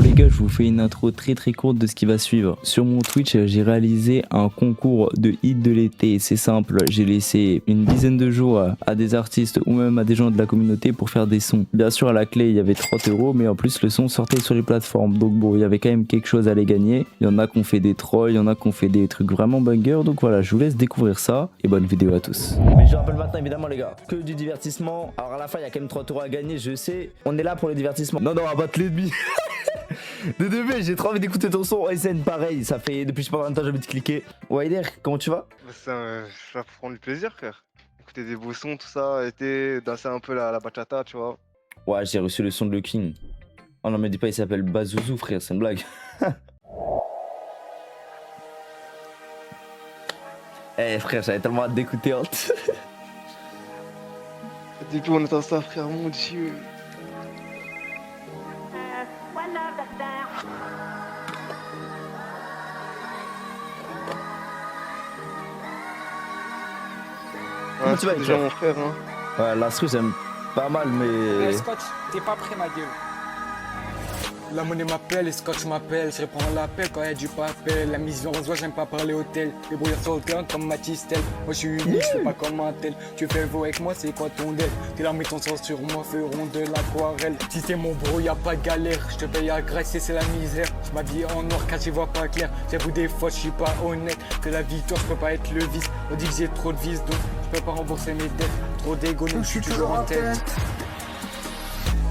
Bon les gars, je vous fais une intro très courte de ce qui va suivre. Sur mon Twitch, j'ai réalisé un concours de hits de l'été. C'est simple, j'ai laissé une dizaine de jours à des artistes ou même à des gens de la communauté pour faire des sons. Bien sûr, à la clé, il y avait 30 €, mais en plus, le son sortait sur les plateformes. Donc bon, il y avait quand même quelque chose à les gagner. Il y en a qui ont fait des trolls, il y en a qui ont fait des trucs vraiment bangers. Donc voilà, je vous laisse découvrir ça et bonne vidéo à tous. Mais je rappelle maintenant, évidemment, les gars, que du divertissement. Alors à la fin, il y a quand même 30 € à gagner, je sais. On est là pour le divertissement. Non, on va battre l'ennemi. DDB, j'ai trop envie d'écouter ton son. SN, pareil, ça fait depuis je sais pas combien de temps j'ai envie de cliquer. Wider, comment tu vas? Ça va prendre du plaisir, frère. Écouter des beaux sons, tout ça, été, danser un peu la bachata, tu vois. Ouais, j'ai reçu le son de Le King. Oh non, mais dis pas, il s'appelle Bazouzou, frère, c'est une blague. Eh frère, j'avais tellement hâte d'écouter. Hein. Depuis on entend ça, frère, mon dieu. Comment tu vas, déjà mon frère, hein. Ouais, l'instru j'aime pas mal, mais... Scotch, t'es pas prêt, ma gueule. La monnaie m'appelle, les scotch m'appelle, je réponds à l'appel quand y'a du papel. La mission reçoit, j'aime pas parler hôtel. Les brouillards sur le terrain comme Matistel. Moi je suis unique, je fais pas comme un tel. Tu fais le veau avec moi, c'est quoi ton deal? Tes larmes et ton sang sur moi feront de l'aquarelle. Si t'es mon bro, y'a pas de galère. Je te paye à graisser, c'est la misère. Je m'habille en noir car j'y vois pas clair. J'avoue des fois, je suis pas honnête. Que la victoire, je peux pas être le vice. On dit que j'ai trop de vices, donc je peux pas rembourser mes dettes. Trop d'égo, donc je suis toujours en tête.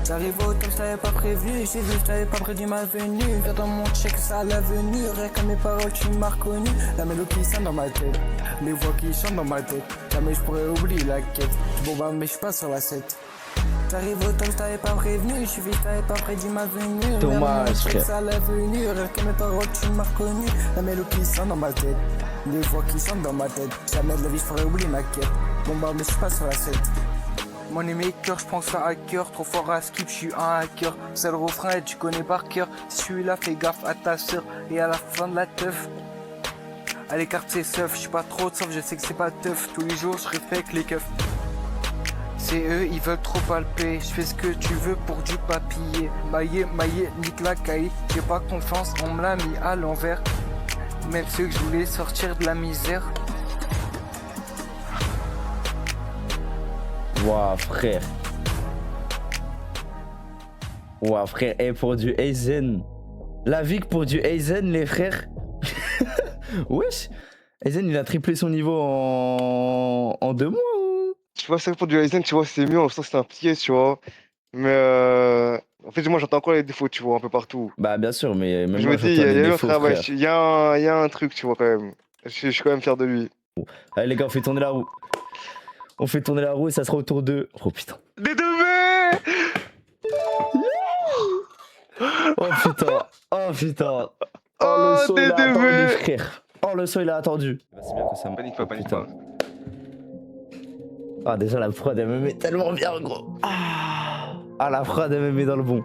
J'arrive au top, je t'avais pas prévu, j'ai vu, je t'avais pas prédit ma venue. Viens dans mon check, ça à l'avenir, rien comme mes paroles, tu m'as reconnu. La mélodie sonne dans ma tête, les voix qui chantent dans ma tête. Jamais je pourrais oublier la quête, bon bah mais je suis pas sur la 7. J'arrive au top, je t'avais pas prévenu, je vu, je t'avais pas prédit ma venue. Dommage, frère. Ça à l'avenir, rien que mes paroles, tu m'as reconnu. La mélodie sonne dans ma tête, les voix qui chantent dans ma tête. Jamais de la vie, je pourrais oublier ma quête, bon bah mais je suis pas sur la 7. Mon maker, je prends ça à cœur, trop fort à skip, je suis un hacker. C'est le refrain et tu connais par cœur. Si celui-là, fais gaffe à ta soeur et à la fin de la teuf. À l'écart c'est seuf, je suis pas trop sauf, je sais que c'est pas teuf. Tous les jours, je respecte les keufs. C'est eux, ils veulent trop palper. Je fais ce que tu veux pour du papier. Maillé, nique la caille. J'ai pas confiance, on me l'a mis à l'envers. Même ceux que je voulais sortir de la misère. Ouah frère. Ouah frère, et pour du Aizen. La vie que pour du Aizen les frères. Wesh. Aizen il a triplé son niveau en 2 mois ou... Tu vois, c'est pour du Aizen, tu vois, c'est mieux, on sent que c'est un piège, tu vois. Mais en fait, moi j'entends encore les défauts, tu vois, un peu partout. Bah bien sûr, mais même Je moi me dis, il y j'entends a des un défauts, travail, frère. il y a un truc, tu vois, quand même. Je suis quand même fier de lui. Allez les gars, on fait tourner la roue. On fait tourner la roue et ça sera au tour de... Oh putain. DDB. Oh putain. Oh putain. Oh, le son il a DDB. attendu frère. Oh le son il a attendu. C'est bien que ça me... Panique pas, panique putain. pas. Ah déjà la prod elle me met tellement bien gros. Ah la prod elle me met dans le bon.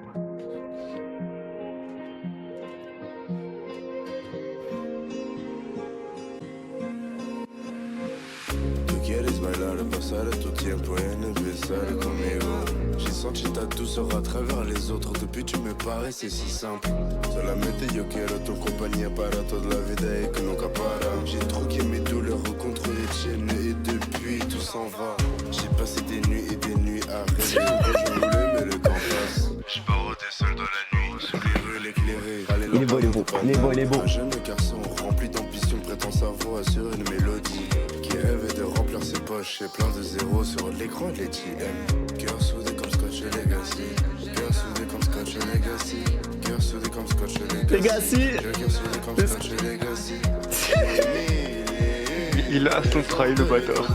¿Quieres bailar, pasar tu tiempo en empezar conmigo? J'ai senti ta douceur à travers les autres. Depuis tu me paraissais si simple. Solamente yo quiero tu compañía para toda la vida y que nunca para. J'ai troqué mes douleurs contre les tiennes et depuis tout s'en va. J'ai passé des nuits à rêver. Je voulais mais le temps passe. Je parodais seul dans la nuit, sous les rues éclairées. Il est beau, il est beau, il est beau, il est beau. Un jeune garçon rempli d'ambition prétend sa voix sur une mélodie. Qui rêvait de remplir ses poches et plein de zéros sur l'écran de l'ATM. Cœur soudé comme Scotch Legacy. Cœur soudé comme Scotch Legacy. Cœur soudé comme Scotch Legacy. Cœur soudé comme Scotch Legacy. Il a son travail, le bâtard.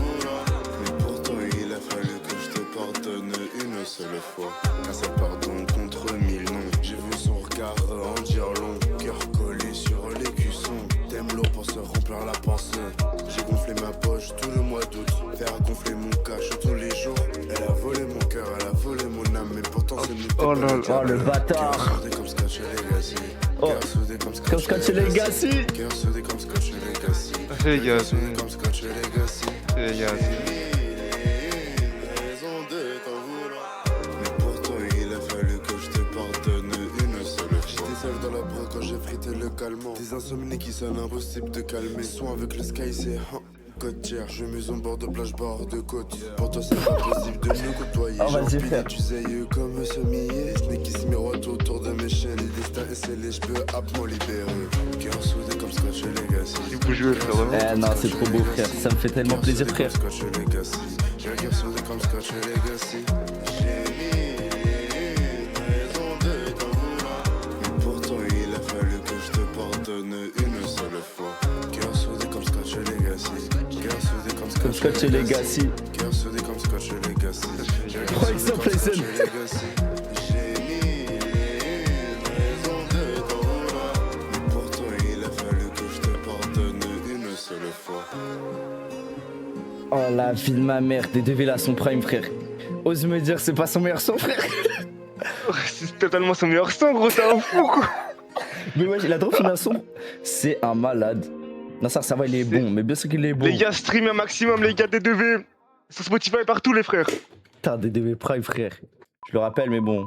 Mais pourtant il a fallu que je te pardonne une seule fois. Un seul pardon contre 1000 noms. J'ai vu son regard en dire long. Cœur collé sur les cuissons. T'aimes l'eau pour se remplir la pensée. J'ai gonflé ma poche tout le mois d'août. Faire gonfler mon cash tous les jours. Elle a volé mon cœur, elle a volé mon âme. Mais pourtant c'est nous. Oh là là. Oh le bâtard. Cœur soudé comme Scotch Legacy. Oh. Cœur soudé comme Comme Scotch Legacy. Cœur soudé comme Scotch Legacy. Les gars, Cœur soudé comme Scotch Legacy. les gars. Raison de t'en vouloir. Mais pourtant il a fallu que je te pardonne une seule fois. sève dans la bras quand j'ai frité le calmant. Des insomnies qui sonnent impossible de calmer. Son avec le sky c'est côtière. Je mets au bord de plage, bord de côte. Pour toi c'est impossible de nous côtoyer. Oh, vas-y, frère. Tu zeilles comme sommier. Snake qui se miroite autour de mes chaînes. Les destins est scellé, je peux à m'en libérer. Cœur soudé comme Scotch Legacy. Il faut jouer, frère, vraiment. Eh non, c'est trop beau, frère. Ça me fait tellement plaisir, frère. Scotch Legacy. J'ai un cœur soudé comme Scotch Legacy. J'ai mis une raison de t'en vouloir. Mais pourtant il a fallu que je te pardonne une seule fois. Cœur soudé comme Scotch Legacy. Cœur soudé comme Comme Scotch Legacy. Cœur soudé comme Scotch Legacy. Prends exemple, Jason. J'ai mis une raison de t'en vouloir. Mais pourtant il a fallu que je te pardonne une seule fois. Oh la vie de ma mère, des deux villas son prime, frère. Ose me dire, c'est pas son meilleur son, frère. C'est totalement son meilleur son, gros, c'est un fou, quoi. Mais ouais, il a trop fait un son. C'est un malade. Non, ça va, il est bon, mais bien sûr qu'il est bon. Les gars, stream un maximum, les gars, D2V. Sur Spotify et partout, les frères. Putain, des DV Prime, frère. Je le rappelle, mais bon.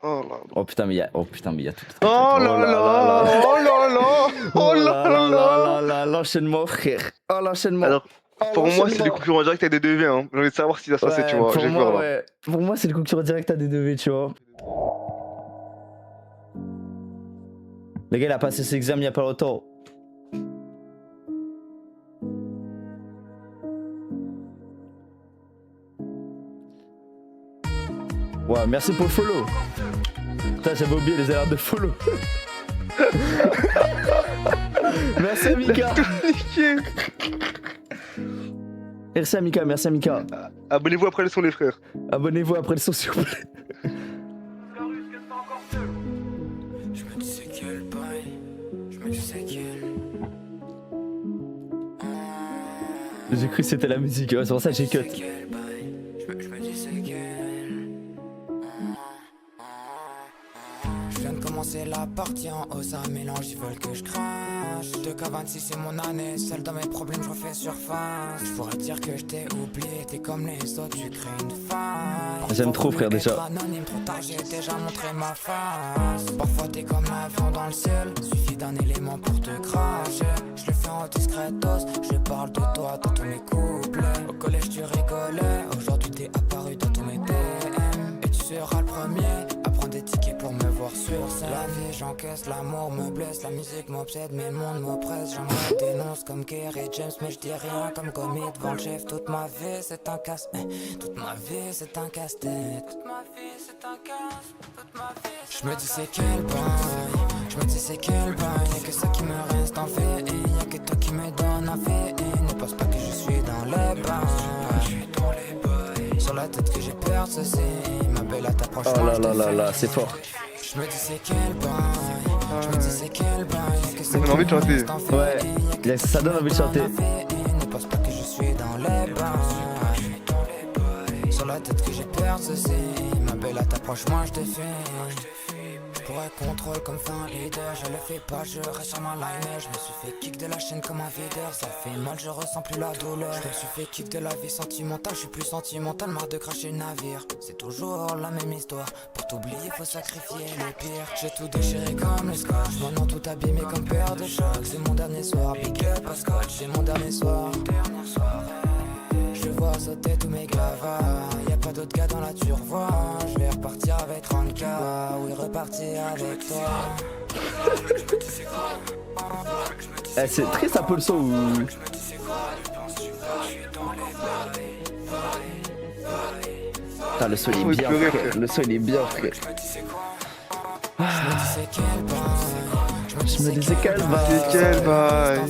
Oh là. Oh putain, mais il y a, mais il y a tout. Oh là là. Oh là là. Oh là là. là, l'enchaînement, frère. Oh, l'enchaînement. Alors, Oh, pour moi, c'est l'enchaînement. des concurrents directs à D2V, hein. J'ai envie de savoir si ça se passait, tu vois. Pour J'ai moi, peur, là. ouais. Pour moi, c'est le concurrent direct à D2V, tu vois. Le gars, il a passé ses examens il y a pas longtemps. Ouais, merci pour le follow. Putain, j'avais oublié les alertes de follow. Merci Amika. Niqué. Merci Amika, merci Amika. Abonnez-vous après le son, les frères. Abonnez-vous après le son, s'il vous plaît. Je me dis c'est quel bail, je me dis c'est quel. J'ai cru que c'était la musique, ouais, c'est pour ça que j'ai cut. Je me dis c'est quel. Je viens de commencer la partie en haut, ça mélange, ils veulent que je crache. 2K26 c'est mon année, seul dans mes problèmes je refais surface. Je pourrais dire que je t'ai oublié, t'es comme les autres, tu crées une faille. J'aime trop, frère, déjà. Anonyme, trop tard, j'ai déjà montré ma face. Parfois t'es comme l'avion dans le ciel, suffit d'un élément pour te cracher. Je le fais en discretos, je parle de toi dans tous mes couplets. Au collège tu rigolais, aujourd'hui t'es apparu dans tous mes DM. Et tu seras le premier à prendre des tickets pour me voir sur scène. La vie j'encaisse, l'amour me blesse, la musique m'obsède, mais le monde m'oppresse. J'aimerais dénonce comme Kerry James, mais je dis rien comme commis devant le chef. Toute ma vie c'est un casse, toute ma vie c'est un casse-tête. Toute ma vie c'est un casse, toute ma vie. Je me dis c'est quel bail, je me dis c'est quel bail. Y'a que ça qui me reste en vie, y'a que toi qui me donne un vie. Ne pense pas que je suis dans les bails, je suis dans les bails. Sur la tête que j'ai peur de ceci, ma belle à t'approche. Oh là là là là, c'est fort. Je me dis c'est quel bail, je me dis c'est quel bail. Y'a que ça Ça donne qui envie de me chanter. reste en vie, Ouais, y'a que ça donne envie de chanter. Ne pense pas que je suis dans les bails. Sur la tête que j'ai peur de ceci, ma belle à t'approche, moi je te fais. Je pourrais contrôle comme fin leader, je le fais pas, je reste sur ma line. Je me suis fait kick de la chaîne comme un videur, ça fait mal, je ressens plus la douleur. Je me suis fait kick de la vie sentimentale, je suis plus sentimental, marre de cracher le navire. C'est toujours la même histoire, pour t'oublier faut sacrifier le pire. J'ai tout déchiré comme le scotch, maintenant tout abîmé comme paire de chocs. C'est mon dernier soir, big up à scotch, c'est mon dernier soir. Je vois sauter tous mes glavas, y'a pas d'autres gars dans la turvoie. Je vais repartir avec 30K, oui repartir avec toi. Eh, c'est triste un peu le son où... Putain, le son il est Oui, bien, pleurer, frère. frère. Le son il est bien, frère. Je me dis c'est quel bail, Je me disais quel bail. C'est quel bail.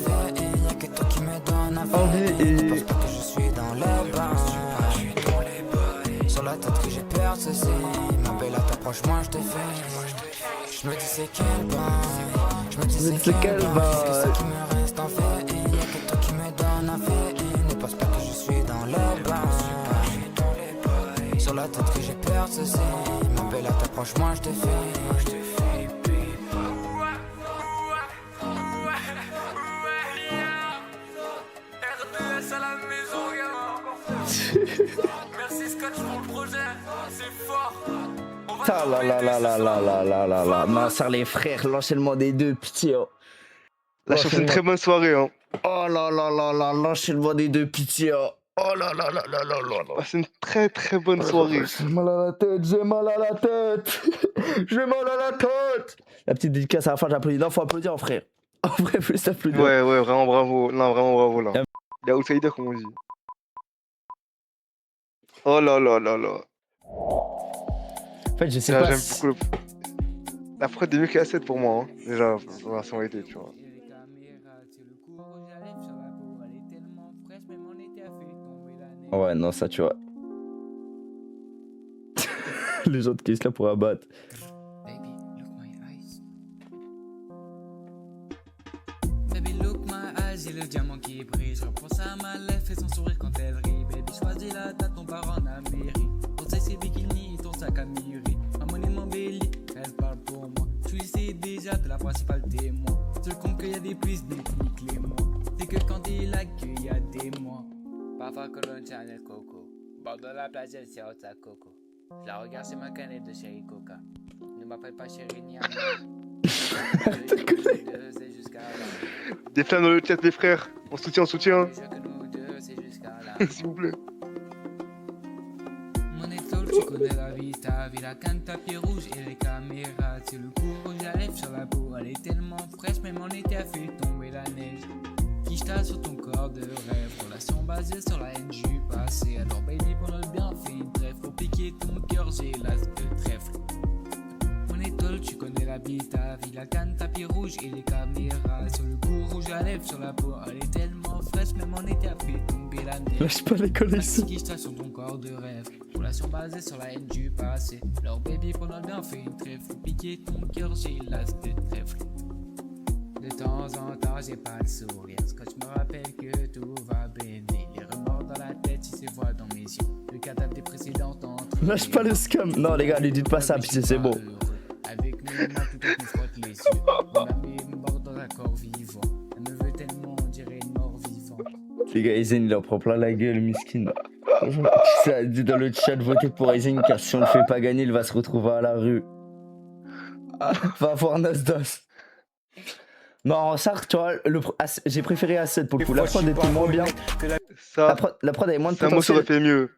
y'a que toi qui me donne Envie et- Ne pense pas que je suis dans les bails. Sur la tête que j'ai peur de ceci, ma belle à t'approche, moi je te fais. Je me dis c'est quel bail, je me dis c'est quel bail. Qu'est-ce que ça qui me reste en vie, y'a que toi qui me donne un vie. Ne pense pas que je suis dans les bails. Sur la tête que j'ai peur de ceci, ma belle à t'approche, moi je te fais. R2S à la maison, gamin. Merci Scotch pour le projet, c'est fort. On Putain, là. Nasser les frères, l'enchaînement des deux, pitié. Oh. Là, je trouve que c'est une très bonne soirée. Hein. Oh là, l'enchaînement des deux, pitié. Oh là. Ah, c'est une très très bonne soirée. J'ai mal à la tête. J'ai mal à la tête. La petite dédicace à la fin, j'applaudis. Non, faut applaudir, frère. En vrai, plus applaudir. Ouais, vraiment bravo. Non, vraiment bravo là. Il y a outsider, comme on dit. Oh là. En fait, je sais Là, pas. j'aime beaucoup le... La prod est mieux qu'à 7 pour moi. Hein. Déjà, la version été, tu vois. Ouais, non, ça, tu vois. Les gens de Kiss là pour abattre. Baby, look my eyes, j'ai le diamant qui brille. Je reprends ça à ma lèvre, fais son sourire quand elle rit. Baby, choisis la date, on part en Amérique. Ton c'est bikini, ton sac à mûri. Ma monnaie m'embellit, elle parle pour moi. Tu le sais déjà, t'es la principale témoin. Seul compte qu'il y a des plus techniques, les mots. C'est que quand il a qu'il y a des mois. Parfois Cologne, Chanel, Coco. Bord de la plage, elle sert sa coco. Je la regarde, c'est ma canette de chéri Coca. Ne m'appelle pas chéri ni ami. C'est jusqu'à là. Des flammes dans le chat, les frères. On soutient. Je que nous deux, c'est jusqu'à là. S'il vous plaît. Mon étoile, tu connais la vie, ta vie, la canne, tapis rouge et les caméras. C'est le coup rouge à lèvres sur la peau, elle est tellement fraîche, même en été a fait tomber la neige. Quiche-ta sur ton corps de rêve, relation basée sur la haine du passé. Alors baby, pour notre bien, fais une trêve, pour piquer ton cœur, j'ai l'as de trèfle. Mon étoile, tu connais la vie, ta vie, la canne, tapis rouge et les caméras. Sur le coup rouge à lèvres sur la peau, elle est tellement fraîche, même en été a fait tomber la neige. Lâche pas les connexions. Quiche-ta sur ton corps de rêve, relation basée sur la haine du passé. Alors baby, pour notre bien, fais une trêve, pour piquer ton cœur, j'ai l'as de trèfle. De temps en temps, j'ai pas le sourire. Quand je me rappelle que tout va bien. Les remords dans la tête, si c'est voix dans mes yeux. Le cadavre des précédentes entre. Lâche pas le scam. Non, les gars, lui dites pas ça, pitié, c'est beau. Avec mes mains, tout à coup, frotte les yeux. Mon ami est mort dans un corps vivant. Elle me veut tellement, on dirait une mort vivante. Les gars, Aizen, il leur prend plein la gueule, miskin. Ça dit dans le chat, votez pour Aizen, car si on le fait pas gagner, il va se retrouver à la rue. Va voir Nasdas. Non, ça, tu vois, j'ai préféré A7 pour le coup. La prod était moins bien. Ça, La prod avait moins de ça moi, ça aurait potentiel. fait mieux.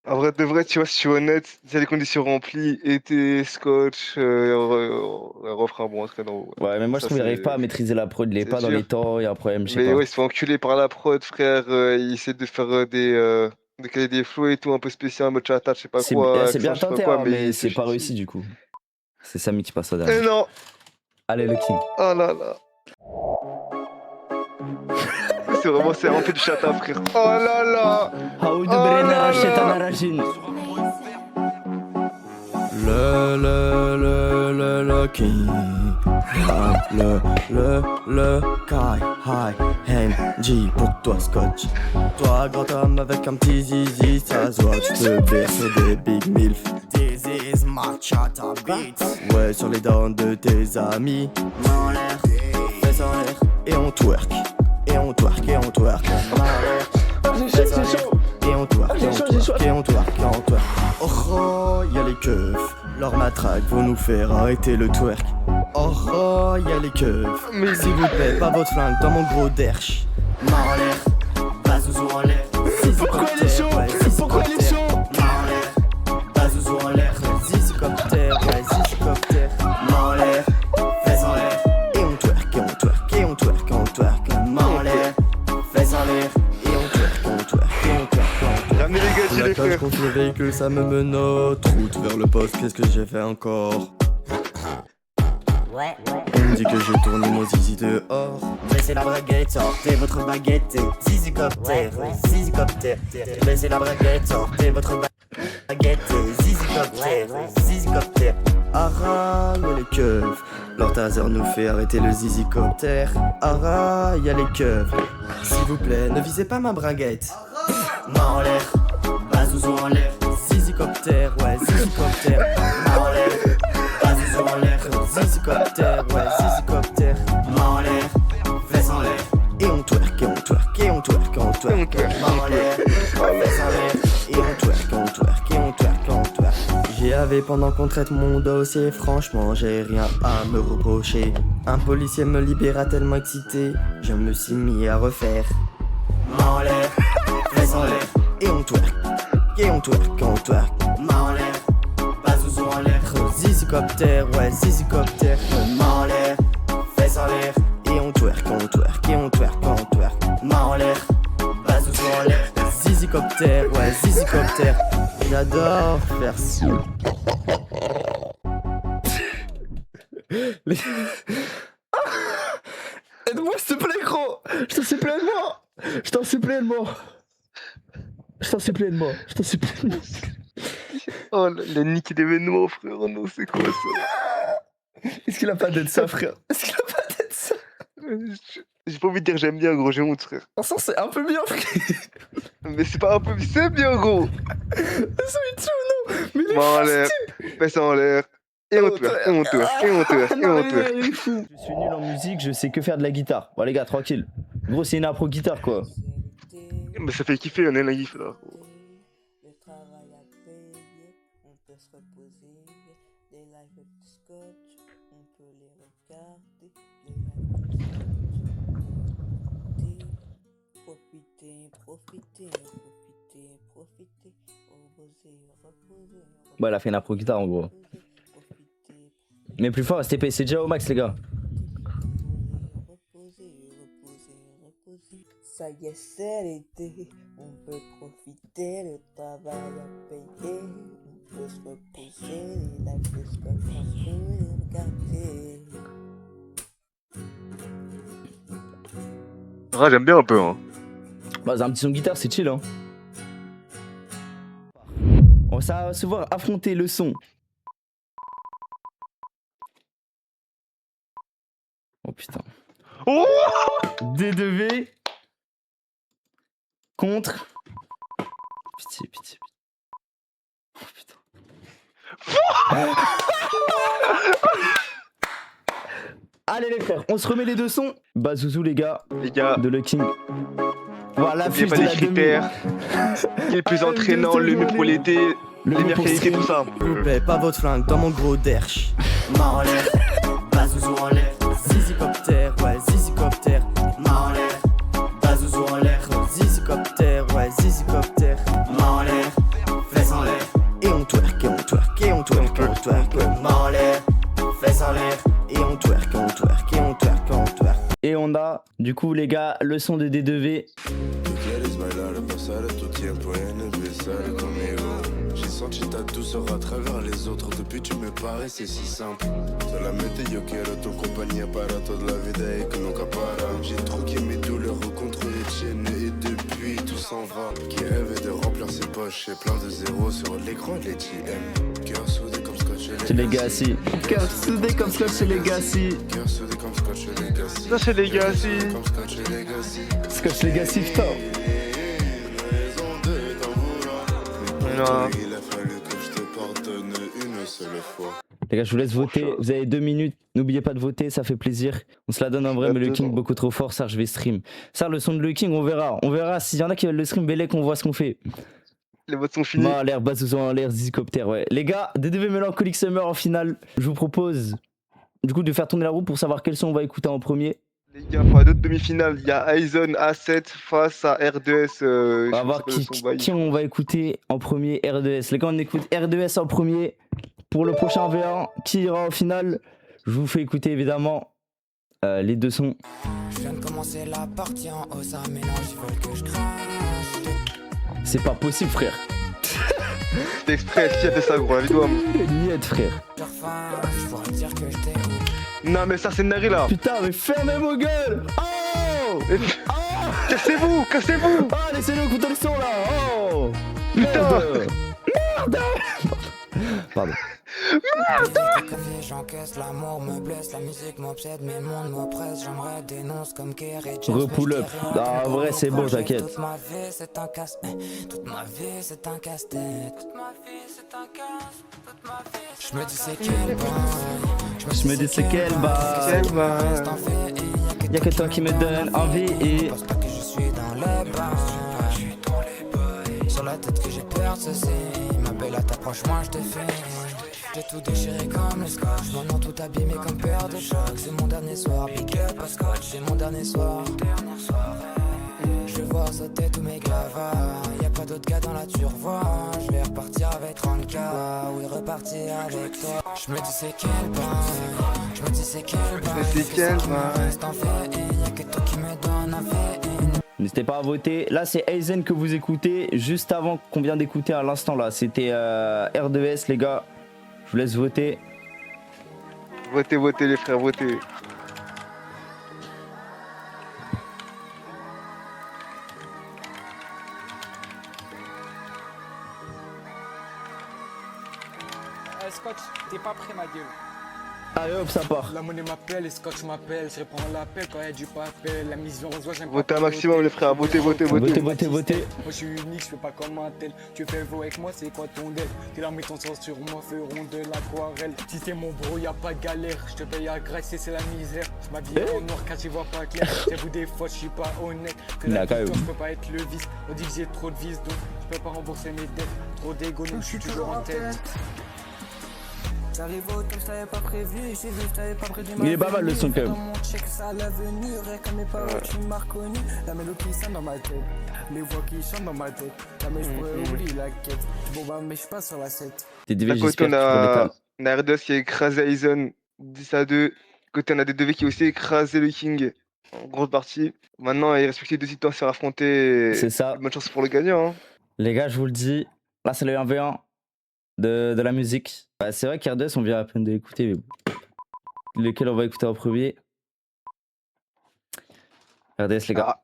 En vrai, de vrai, tu vois, si je suis honnête, si les conditions remplies, été, scotch, refrain, bon, très drôle. Ouais, mais moi je Ça, trouve qu'il c'est- arrive pas à maîtriser la prod, il est c'est pas dans dur. les temps, il y a un problème, je sais Mais pas. ouais, il se fait enculer par la prod, frère. Il essaie de faire de caler des flows et tout, un peu spécial, en mode chat, je sais pas C'est quoi. c'est bien accent, je sais pas tenté, quoi, hein, mais il c'est se pas chie réussi du coup. C'est Samy qui passe au dessus. dernier. Eh non! Allez, le king. Oh là là! c'est vraiment fait du chata, frère. Oh là là! Haoud Oh là Brena, là. Shetan Arajin. Le king. Le Kai High NG pour toi Scotch. Toi grand homme avec un petit zizi, ça se voit, tu te baisses sur des big milf. This is my chata beat. Ouais, sur les dents de tes amis. Main en l'air, fesses en l'air, et on twerk. Et on twerk, et on twerk. Main en l'air, fesses en l'air, et on twerk, et on twerk, et on twerk, et on twerk. Oh oh, y'a les keufs. Leur matraque vont nous faire arrêter le twerk. Oh oh, y'a les keufs. Mais S'il vous plaît, pas votre flingue dans mon gros derche. Main en l'air, bazouzou en l'air. Pourquoi il est chaud? Pourquoi il est chaud? Main en l'air, bazouzou en l'air. Zizicopter, ouais, zizicopter. Main en l'air, fesses en l'air. Et on twerk, et on twerk, et on twerk, et on twerk. Main en l'air, fesses en l'air. Et on twerk, et on twerk, et on twerk, et on twerk. ramenez les gadgets, les La cage frères. contre le véhicule, ça me menotte. Route vers le poste, qu'est-ce que j'ai fait encore? On me dit que j'ai tourné mon zizi dehors. Baissez la braguette, sortez votre baguette. Zizicopter, zizicopter. Baissez la braguette, sortez votre baguette. Zizicopter, zizicopter. Ara, y'a les keufs. Leur taser nous fait arrêter le zizicopter. Ara, y'a les keufs. S'il vous plaît, ne visez pas ma braguette. Main en l'air, bazouzou en l'air. Zizicopter, ouais, zizicopter. Main en l'air, bazouzou en l'air. Zizicopter, ouais, zizicopter. Main en l'air, fesses en l'air. Et on twerk, et on twerk, et on twerk, et on twerk. Main en l'air, fesses en l'air. Et on twerk, et on twerk, et on twerk, et on twerk. J'ai avec pavé pendant qu'on traite mon dossier. Franchement, j'ai rien à me reprocher. Un policier me libéra tellement excité, je me suis mis à refaire. Main en l'air, fesses en l'air, et on twerk. Et on twerk, on twerk. Main en l'air, pas zouzou en l'air. Zizicoptère, ouais, zizicoptère. Main en l'air, fesses en l'air, et on twerk, on twerk. Et on twerk, on twerk. Main en l'air, pas zouzou en l'air. Zizicoptère, ouais, zizicoptère. J'adore faire ci. Aide-moi s'il te plaît gros. Je t'en supplie, aide-moi. Je t'en supplie, aide-moi. Je t'en supplie, aide-moi. Je t'en supplie, aide-moi. Oh, la nique d'événement, frère. Oh non, c'est quoi ça? Est-ce qu'il a pas d'être ça, frère? Est-ce qu'il a pas d'être ça? J'ai pas envie de dire j'aime bien, gros, j'ai honte, frère. En sens, c'est un peu bien, frère. Mais c'est pas un peu... C'est bien, gros. Ça est tout, non? Mais il est Main en fou, l'air, fesses en l'air. Et on twerk, et on twerk, et on twerk, et on twerk. il est fou. Je suis nul en musique, je sais que faire de la guitare. Bon, les gars, tranquille. Gros, c'est une impro guitare, quoi. Mais ça fait kiffer, on est naïf, là. Le travail à payer, on peut se reposer. Des lives de scotch, on peut les regarder. Les lives de scotch. Profiter, profiter, profiter, profiter. Reposer, reposer. Bon, elle a fait une impro guitare, en gros. Mais plus fort, STP, c'est déjà au max, les gars. Ça y est, c'est l'été, on peut profiter, le travail à payer, on peut se reposer, les lives de scotch, on peut les regarder. Ah, j'aime bien un peu, hein. Bah, c'est un petit son de guitare, c'est chill, hein. On va se voir affronter le son. Oh putain. Oh D2V contre. Pitié, pitié, pitié. Oh putain. Allez les frères, on se remet les deux sons. Bazouzou les gars. Les gars. De Le King. Voilà, Il n'y a pas des critères. Qui est le plus entraînant, le mieux pour l'été, les meilleures qualités, tout ça. S'il vous plaît, pas votre flingue dans mon gros derche. Main en l'air, pas zouzou en l'air. Zizicoptère, ouais, zizicoptère. Main en l'air, pas zouzou en l'air. Zizicoptère, ouais, zizicoptère. Main en l'air, fesses en l'air. Et on twerk, et on twerk, et on twerk, et on twerk. Main en l'air, fesses en l'air. Et on twerk, on twerk, et on twerk, on twerk. Et on a, du coup les gars, le son de D2V. quieres bailar, pasar tu tiempo en empezar conmigo. J'ai senti ta douceur à travers les autres. Depuis tu me paraissais si simple. Solamente yo quiero tu compañía para toda la vida y que nunca para. J'ai troqué mes douleurs contre les tiennes et depuis tout s'en va. Qui rêvait de remplir ses poches et plein de zéros sur l'écran de l'ATM. Cœur soudé comme Scotch C'est Legacy. Cœur soudé comme Scotch Legacy. Cœur soudé comme Scotch Legacy. Ça, c'est Legacy. Comme Scotch Legacy. Scotch Legacy, putain. Non. Il a fallu que je te pardonne une seule fois. Les gars, je vous laisse voter. Vous avez 2 minutes. N'oubliez pas de voter, ça fait plaisir. On se la donne en vrai, mais Le King beaucoup trop fort. Ça, je vais stream. Ça, le son de Le King, on verra. On verra s'il y en a qui veulent le stream. Bellec, on voit ce qu'on fait. Les votes sont finis. Main en l'air, Bazouzou en l'air, Zizicoptère, ouais. Les gars, D2V Melancholic Summer en finale. Je vous propose du coup de faire tourner la roue pour savoir quel son on va écouter en premier. Les gars, pour la d'autres demi-finales, il y a Aizen A7 face à R2S. On va voir qui on va écouter en premier. R2S. Les gars, on écoute R2S en premier pour le prochain V1. Qui ira en finale? Je vous fais écouter évidemment les deux sons. Je viens de commencer la partie en haut, ça mélange, ils veulent que je crache. C'est pas possible, frère. C'est exprès, qui a fait ça, gros, la vidéo. Niette, frère. Je pourrais dire que je t'écoute. Non, mais ça, c'est Nari là. Putain, mais fermez vos gueules. Oh, Cassez-vous, cassez-vous. Ah, laissez-le écouter le son là. Oh, putain. Merde. Pardon. J'encaisse, l'amour me blesse, la musique m'obsède, mes mondes m'oppressent, j'aimerais dénonce comme Kerry. Repull up. Ah, en vrai, c'est bon, t'inquiète. Toute ma vie, c'est un casse. Toute ma vie, c'est un casse-tête. Toute ma vie, c'est un casse. Toute ma vie, je me dis c'est quel bail. Je me dis c'est quel bail. Y'a que toi qui me donne envie et. Pense pas que je suis dans les bains. Sur la tête que j'ai peur de ceci. Ma belle, à t'approche, moi je te fais. J'ai tout déchiré comme le scotch, maintenant tout abîmé comme paire de chocs. C'est mon dernier soir, big up à scotch, c'est mon dernier soir. Je vais voir sauter tous mes glavas, y'a pas d'autres gars dans la turvoie. Je vais repartir avec 30K, oui repartir avec toi. Je me dis c'est quel bain, je me dis c'est quel bain. C'est quel bain. Reste en fait, y'a que toi qui me donne un fait. N'hésitez pas à voter. Là, c'est Aizen que vous écoutez. Juste avant qu'on vient d'écouter à l'instant là, c'était R2S, les gars. Je vous laisse voter. Votez, votez les frères, votez. Scotch, t'es pas prêt ma gueule. Allez hop, ça part. La monnaie m'appelle, Scotch m'appelle, je réponds à l'appel quand y'a du papel. La mission reçoit, j'aime pas. Votez un maximum les frères, votez, votez, votez. Votez. Moi je suis unique, je fais pas comme un tel. Tu fais beau avec moi, c'est quoi ton deal? Tes larmes et ton sang sur moi feront de l'aquarelle. Si c'est mon bro, y'a pas de galère. Je te paye à graisser, c'est la misère. Je m'habille en noir car j'y vois pas clair. J'avoue des fois, je suis pas honnête. Que la victoire, je peux pas être le vice. On dit que j'ai trop de vices, donc je peux pas rembourser mes dettes. Trop d'égo, donc je suis toujours en tête. J'arrive au top, je t'avais pas prévenu, j'ai vu, je t'avais pas prévenu. Il est pas mal le son quand même. Dans mon check, ça l'a venu, rien comme mes paroles, tu m'as reconnu. La mélodie qui sonne dans ma tête, les voix qui chantent dans ma tête. Jamais je pourrais oublier la quête. Bon bah, mais je passe sur la 7. TDV, D'un côté, on a R2S qui a écrasé Aizen 10-2. De côté, on a DDV qui a aussi écrasé le King en grosse partie. Maintenant, il reste plus que les deux sites à se faire affronter. C'est ça. Bonne chance pour le gagnant. Hein. Les gars, je vous le dis, là c'est le 1v1 de la musique. Bah, c'est vrai qu'R2S, on vient à peine de l'écouter, mais bon. Lequel on va écouter en premier? R2S, les gars.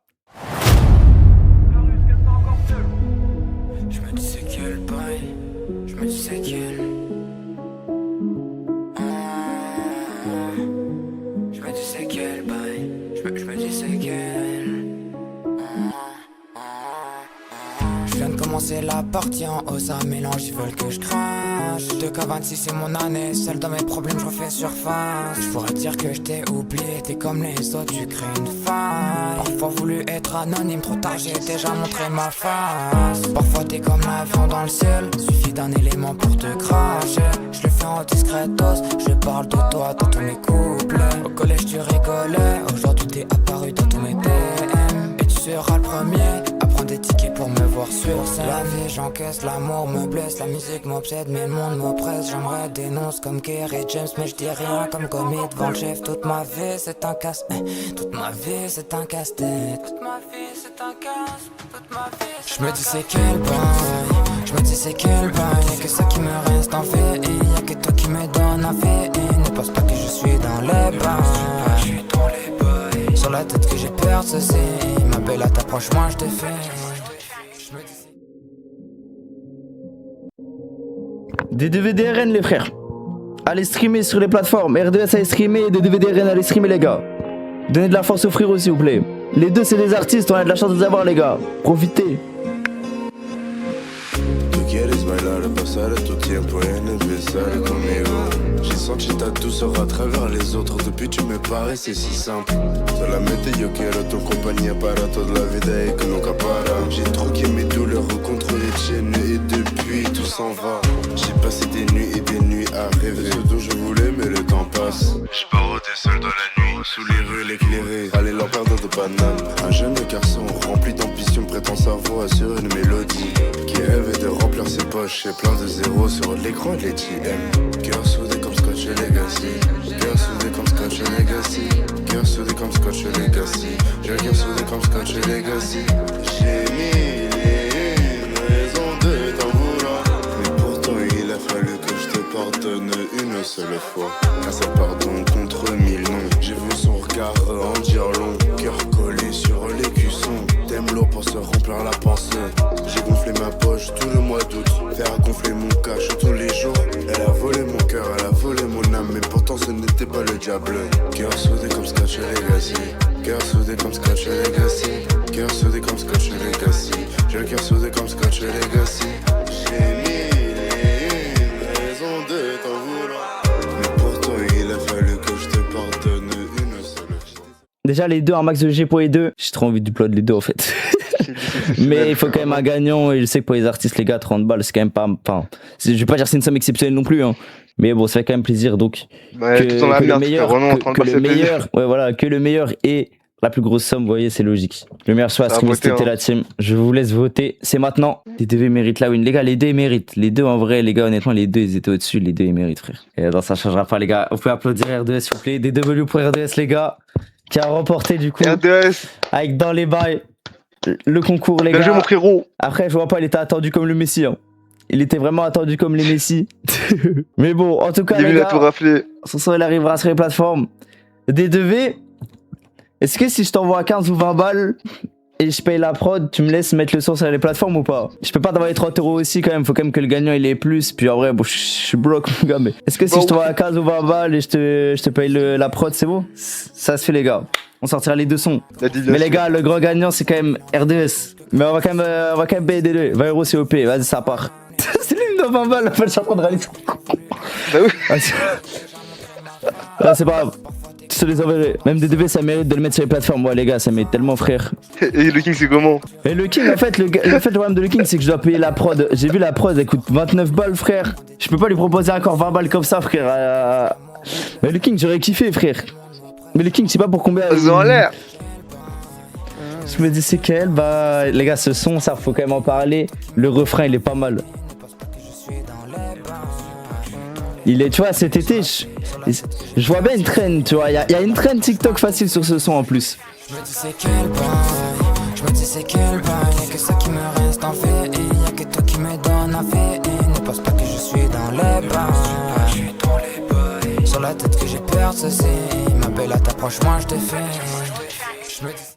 Je me dis c'est quel bail, je me dis c'est quel. Je me dis c'est quel bail, je me dis c'est quel. Je viens de commencer la partie en haut, ça mélange, ils veulent que je crache. 2K26 c'est mon année, seul dans mes problèmes je refais surface. Je pourrais dire que je t'ai oublié, t'es comme les autres, tu crées une faille. Parfois voulu être anonyme, trop tard j'ai déjà montré ma face. Parfois t'es comme l'avion dans le ciel, suffit d'un élément pour te cracher. Je le fais en discretos, je parle de toi dans tous mes couplets. Au collège tu rigolais, aujourd'hui t'es apparu dans tous mes DM. Et tu seras le premier à prendre des tickets pour me voir sur scène. La vie j'encaisse, l'amour me blesse, la musique m'obsède mais le monde m'oppresse. J'aimerais dénoncer comme Kerry James mais je dis rien comme commis devant le chef. Toute ma vie c'est un casse, toute ma vie c'est un casse-tête. Toute ma vie c'est un casse, toute ma vie c'est je me dis c'est quel bail, je me dis c'est quel bail. Y'a que ça qui me reste en fait, et y'a que toi qui me donne un fait. Et ne pense pas que je suis dans les bains, je suis dans les bails. Sur la tête que j'ai peur ceci, ma belle à t'approche moi je te fais. Des DVDRN, les frères. Allez streamer sur les plateformes. R2S allez streamer et des DVDRN allez streamer, les gars. Donnez de la force aux frérots, s'il vous plaît. Les deux, c'est des artistes, on a de la chance de les avoir, les gars. Profitez. Tú quieres bailar, pasar tu tiempo en empezar conmigo. J'ai senti ta douceur à travers les autres. Depuis tu me paraissais si simple. Solamente yo quiero tu compañía para toda la vida y que nunca para. J'ai troqué mes douleurs contre les tiennes et depuis tout s'en va. J'ai passé des nuits à rêver ce dont je voulais mais le temps passe. Je parodais seul dans la nuit, sous les rues éclairées, à les lampadaires de banane. Un jeune garçon rempli d'ambition prête en cerveau sur une mélodie. Qui rêvait de remplir ses poches et plein de zéros sur l'écran de l'ATM. Cœur soudé comme Scotch Legacy, cœur soudé comme Scotch Legacy, cœur soudé comme Scotch Legacy, j'ai le cœur soudé comme Scotch Legacy. J'ai mille et une raisons de t'en vouloir, mais pourtant il a fallu que je te pardonne une seule fois. Un seul pardon contre 1000 noms, j'ai vu son regard en dire long. Cœur collé sur les cuissons, t'aimes l'eau pour se remplir la pensée. J'ai gonflé ma poche tout le mois d'août, faire gonfler mon cash tous les jours. Elle a volé mon cœur, elle a volé mon âme, mais pourtant ce n'était pas le diable. Cœur soudé comme Scotch Legacy, cœur soudé comme Scotch Legacy, cœur soudé comme Scotch Legacy, j'ai le cœur soudé comme Scotch Legacy. J'ai mille et une raisons de t'en vouloir, mais pourtant il a fallu que je te pardonne une seule. Déjà, les deux, un max de G pour les deux. J'ai trop envie d'upload les deux, en fait. Mais il faut quand même un gagnant, et je sais que pour les artistes, les gars, 30 balles, c'est quand même pas. Enfin, je vais pas dire que c'est une somme exceptionnelle non plus, hein. Mais bon, ça fait quand même plaisir. Donc, Ouais, tout dans la merde, vraiment, que le meilleur, ouais, voilà, que le meilleur et la plus grosse somme, vous voyez, c'est logique. Le meilleur choix, Ça c'est va voter, c'était hein. la team. Je vous laisse voter. C'est maintenant. Les deux méritent la win. Les gars, les deux ils méritent. Les deux, en vrai, les gars, honnêtement, les deux, ils étaient au-dessus. Les deux, ils méritent, frère. Et non, ça changera pas, les gars. Vous pouvez applaudir R2S, s'il vous plaît. Des W pour R2S, les gars. Qui a remporté, du coup, R2S, avec dans les bails, le concours, les bien joué gars. mon frérot. Après, je vois pas, il était attendu comme le Messi, hein. Il était vraiment attendu comme les Messi. Mais bon, en tout cas, Il les a tout gars, raflé. ce soir, il arrivera sur les plateformes. D2V, est-ce que si je t'envoie 15 ou 20 balles et je paye la prod, tu me laisses mettre le son sur les plateformes ou pas? Je peux pas t'envoyer 30 € aussi quand même, faut quand même que le gagnant il ait plus. Puis en vrai, bon, je suis broke mon gars, mais est-ce que si je t'envoie 15 ou 20 balles et je te paye la prod, c'est bon? Ça se fait, les gars. On sortira les deux sons. Mais les gars, le grand gagnant c'est quand même R2S. Mais on va quand même payer des deux. 20 € c'est OP, vas-y, ça part. C'est lui qui me donne 20 balles, je suis en train de réaliser. Bah oui. Ah, c'est pas grave. Je te les enverrai. Même D2V, ça mérite de le mettre sur les plateformes. Ouais, les gars, ça mérite tellement, frère. Et le King, c'est comment? Et le King, en fait, le problème de le King, c'est que je dois payer la prod. J'ai vu la prod, elle coûte 29 balles, frère. Je peux pas lui proposer encore 20 balles comme ça, frère. Mais le King, j'aurais kiffé, frère. Mais le King, je sais pas pour combien. Ils ont en l'air. Je me dis, c'est quel? Bah, les gars, ce son, ça, faut quand même en parler. Le refrain, il est pas mal. Il est, tu vois, cet été, je vois bien une traîne, tu vois. Il y a une traîne TikTok facile sur ce son en plus. Je me dis c'est quel bail, je me dis c'est quel bail. Y'a que ça qui me reste en fait, et y'a que toi qui me donne à fait. Et ne pense pas que je suis dans les bails. Sur la tête que j'ai peur, ça c'est. Ma belle, à t'approche, moi je te fais.